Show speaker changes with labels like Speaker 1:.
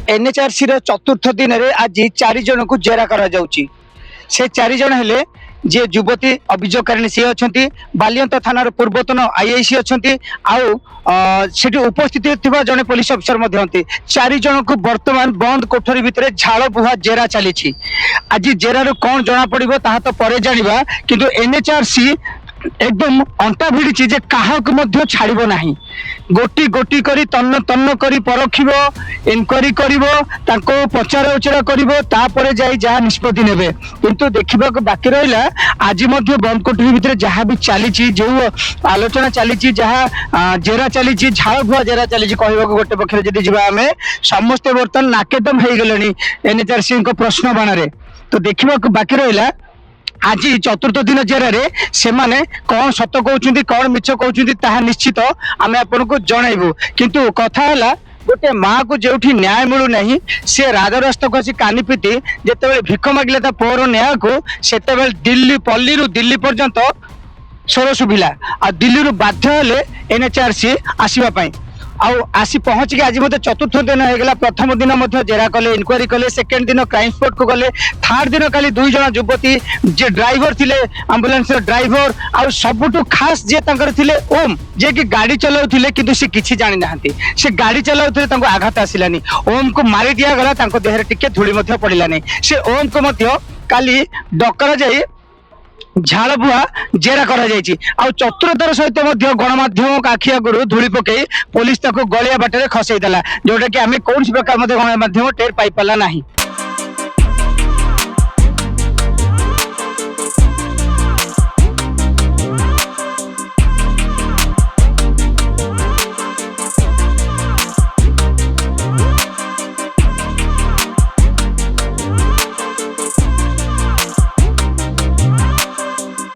Speaker 1: NHRC चतुर्थ दिन में आज 4 जन को जेरा करा जाउची। से 4 जन हेले जे युवती अभियोगकारिणी सी अच्छा बालियंत थानार पूर्वतन आईआईसी अच्छा आउ उपस्थित थिबा जने पुलिस अफिसर 4 जन को वर्तमान बंद कोठरी भितर झाड़ बुहा जेरा चली। आज जेरार कौन जना पड़िबो ताहा तो परे जानिबा, किंतु एनएचआरसी एकदम अंटा भिड़ी जे काहाक मध्य छाड़िबो नाही। गोटी गोटी करी तन्न तन्न करी परखिबो, इनक्वारी करिबो, ताको पचार उचरा करिबो, तापरे जाई जहा निष्पत्ति नेबे। किंतु देखिबा को बाकी रहिला आज मध्य बंद कोठरी भितर जहा भी चली जो आलोचना चली जहा जेरा चली झाड़ भुआ जेरा चली कहवा गोटे पक्ष जदि जीवा आमे समस्ते बर्तमान नाकेदम हो गले एनएचआरसी प्रश्न बाण। तो देखिबा को बाकी रहिला आज चतुर्थ दिन जेरा से माने कौन सत कहते कौन मिछ कहते ताहा निश्चित आम आपको जनइबू। किंतु कथा है गोटे माँ को जो न्याय मिलू ना सी राजरास्त को आसी कानी पिटी जिते भिख मागिले ता पुअर न्याय को से दिल्ली पल्ली रु दिल्ली पर्यंत स्वर शुभिला आ दिल्ली रु बाध्य हेले एनएचआरसी आसवाई आसी पहुंच के आज मत चतुर्थ दिन होगा। प्रथम दिन जेरा कले इनक्वारी कले, सेकेंड दिन क्राइम स्पॉट को गले, थर्ड दिन खाली 2 जन युवती जे ड्राइवर थिले एम्बुलेंस ड्राइवर आउ सबुठु खास जे तंकर थिले ओम जे कि गाड़ी चलाउथिले किंतु से किछि जानि नाहंती। से गाड़ी चलाउथिले तांको आघात आसिलानी, ओम को मारी दिया गला, तांको देहरे टिके धूली मध्य पड़िलानी। से ओम को मध्य काली डकरा जाई झाड़ बुआ जेरा करा जायछि। आ चतुरतार सहित गणमाध्यम आखि आगु धूली पकई पुलिस ताको गलिया बाटे खसई देला, जोटा कि आम कौन प्रकार गणमाध्यम टेर पाई पाला नहीं।